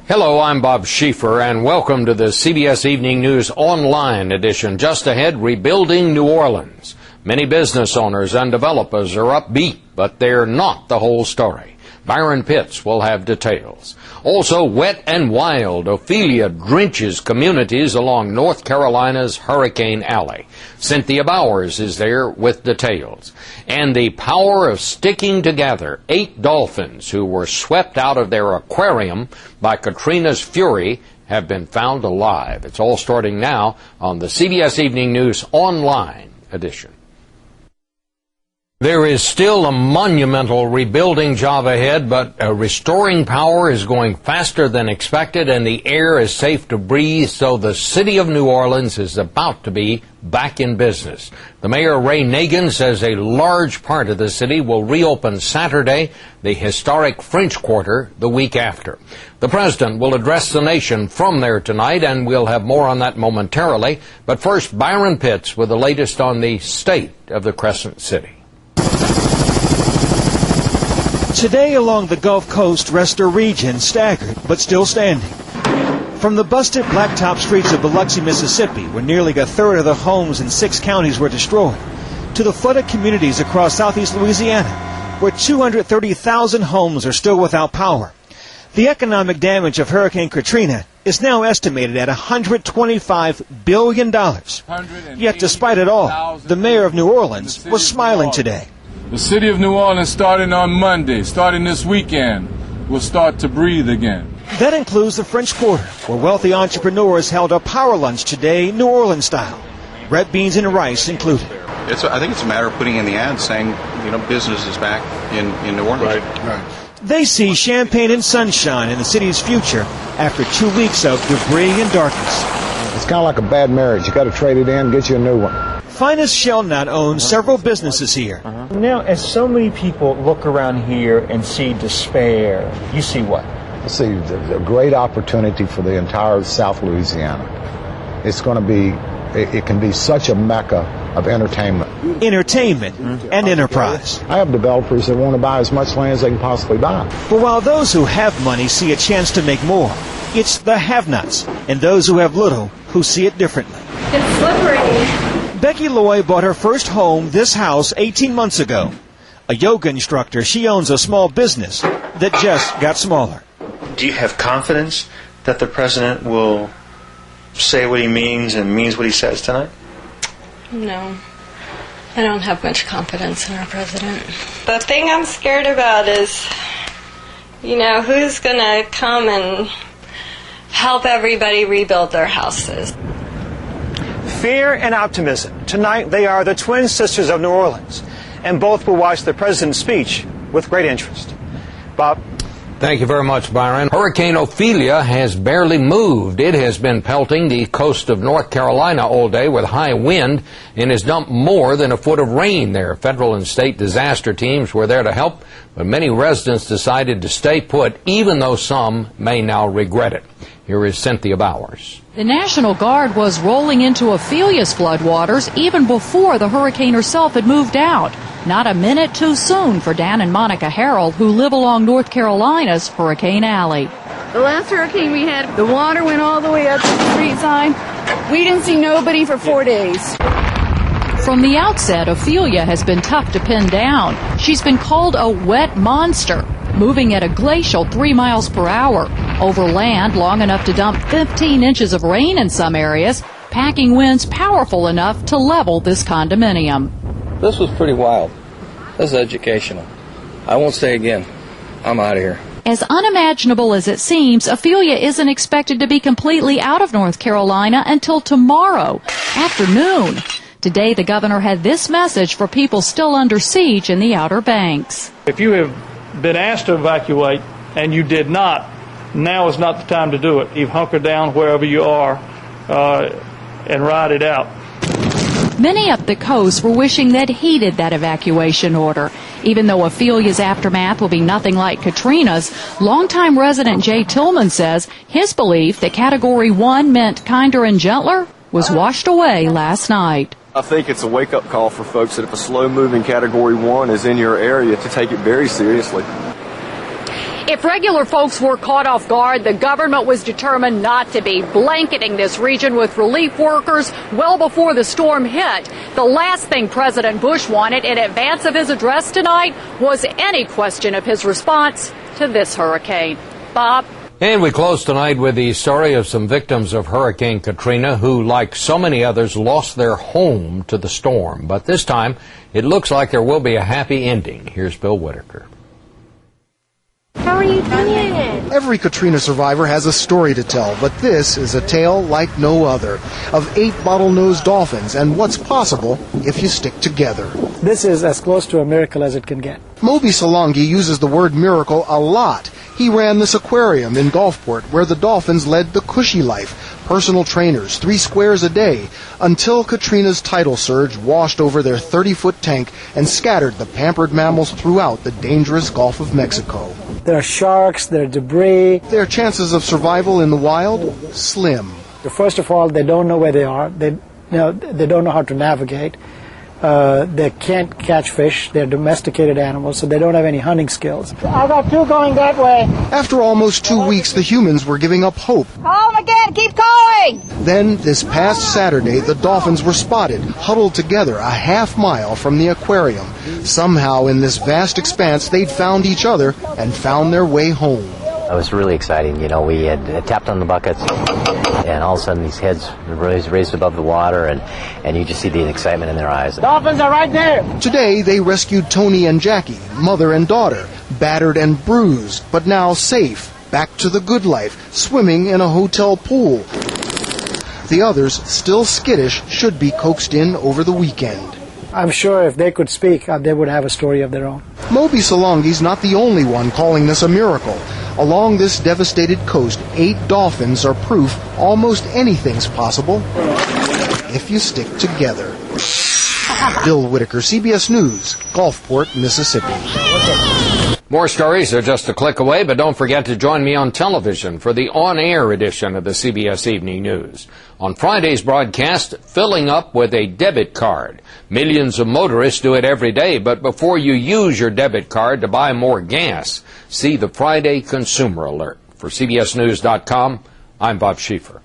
Hello, I'm Bob Schieffer, and welcome to the CBS Evening News Online edition. Just ahead, rebuilding New Orleans. Many business owners and developers are upbeat, but they're not the whole story. Byron Pitts will have details. Also, wet and wild, Ophelia drenches communities along North Carolina's Hurricane Alley. Cynthia Bowers is there with details. And the power of sticking together. 8 dolphins who were swept out of their aquarium by Katrina's fury have been found alive. It's all starting now on the CBS Evening News Online edition. There is still a monumental rebuilding job ahead, but restoring power is going faster than expected, and the air is safe to breathe, so the city of New Orleans is about to be back in business. The mayor, Ray Nagin, says a large part of the city will reopen Saturday, the historic French Quarter, the week after. The president will address the nation from there tonight, and we'll have more on that momentarily. But first, Byron Pitts with the latest on the state of the Crescent City. Today along the Gulf Coast rests a region staggered but still standing. From the busted blacktop streets of Biloxi, Mississippi, where nearly a third of the homes in 6 counties were destroyed, to the flooded communities across southeast Louisiana, where 230,000 homes are still without power. The economic damage of Hurricane Katrina is now estimated at $125 billion. Yet despite it all, the mayor of New Orleans was smiling today. The city of New Orleans, starting on Monday, starting this weekend, will start to breathe again. That includes the French Quarter, where wealthy entrepreneurs held a power lunch today, New Orleans style. Red beans and rice included. I think it's a matter of putting in the ad saying, business is back in New Orleans. Right. They see champagne and sunshine in the city's future after 2 weeks of debris and darkness. It's kind of like a bad marriage. You got to trade it in, get you a new one. Finest Shellnut owns several businesses here. Now, as so many people look around here and see despair, you see what? I see a great opportunity for the entire South Louisiana. It's going to be, it can be such a mecca of entertainment. Entertainment and enterprise. I have developers that want to buy as much land as they can possibly buy. But while those who have money see a chance to make more, it's the have-nots and those who have little who see it differently. It's slippery. Becky Loy bought her first home, this house, 18 months ago. A yoga instructor, she owns a small business that just got smaller. Do you have confidence that the president will say what he means and means what he says tonight? No. I don't have much confidence in our president. The thing I'm scared about is, who's going to come and help everybody rebuild their houses. Fear and optimism. Tonight, they are the twin sisters of New Orleans, and both will watch the president's speech with great interest. Bob? Thank you very much, Byron. Hurricane Ophelia has barely moved. It has been pelting the coast of North Carolina all day with high wind and has dumped more than a foot of rain there. Federal and state disaster teams were there to help, but many residents decided to stay put, even though some may now regret it. Here is Cynthia Bowers. The National Guard was rolling into Ophelia's floodwaters even before the hurricane herself had moved out. Not a minute too soon for Dan and Monica Harrell, who live along North Carolina's Hurricane Alley. The last hurricane we had, the water went all the way up to the street sign. We didn't see nobody for 4 days. From the outset, Ophelia has been tough to pin down. She's been called a wet monster, moving at a glacial 3 miles per hour, over land long enough to dump 15 inches of rain in some areas, packing winds powerful enough to level this condominium. This was pretty wild. This is educational. I won't say again. I'm out of here. As unimaginable as it seems, Ophelia isn't expected to be completely out of North Carolina until tomorrow afternoon. Today, the governor had this message for people still under siege in the Outer Banks. If you have been asked to evacuate and you did not, now is not the time to do it. You've hunkered down wherever you are and ride it out. Many up the coast were wishing they'd heeded that evacuation order. Even though Ophelia's aftermath will be nothing like Katrina's, longtime resident Jay Tillman says his belief that Category 1 meant kinder and gentler was washed away last night. I think it's a wake-up call for folks that if a slow-moving Category 1 is in your area, to take it very seriously. If regular folks were caught off guard, the government was determined not to be, blanketing this region with relief workers well before the storm hit. The last thing President Bush wanted in advance of his address tonight was any question of his response to this hurricane. Bob? And we close tonight with the story of some victims of Hurricane Katrina who, like so many others, lost their home to the storm. But this time, it looks like there will be a happy ending. Here's Bill Whitaker. How are you doing? Every Katrina survivor has a story to tell, but this is a tale like no other of 8 bottlenose dolphins and what's possible if you stick together. This is as close to a miracle as it can get. Moby Solangi uses the word miracle a lot. He ran this aquarium in Gulfport where the dolphins led the cushy life, personal trainers, 3 squares a day, until Katrina's tidal surge washed over their 30-foot tank and scattered the pampered mammals throughout the dangerous Gulf of Mexico. There are sharks, there are debris. Their chances of survival in the wild? Slim. First of all, they don't know where they are. They don't know how to navigate. They can't catch fish. They're domesticated animals, so they don't have any hunting skills. I got 2 going that way. After almost 2 weeks, the humans were giving up hope. Call them again. Keep going. Then, this past Saturday, the dolphins were spotted, huddled together a half-mile from the aquarium. Somehow, in this vast expanse, they'd found each other and found their way home. It was really exciting. You know, we had tapped on the buckets, and all of a sudden these heads raised above the water, and you just see the excitement in their eyes. Dolphins are right there. Today, they rescued Tony and Jackie, mother and daughter, battered and bruised, but now safe, back to the good life, swimming in a hotel pool. The others, still skittish, should be coaxed in over the weekend. I'm sure if they could speak, they would have a story of their own. Moby Solangi's not the only one calling this a miracle. Along this devastated coast, 8 dolphins are proof almost anything's possible if you stick together. Bill Whitaker, CBS News, Gulfport, Mississippi. More stories are just a click away, but don't forget to join me on television for the on-air edition of the CBS Evening News. On Friday's broadcast, filling up with a debit card. Millions of motorists do it every day, but before you use your debit card to buy more gas, see the Friday Consumer Alert. For CBSNews.com, I'm Bob Schieffer.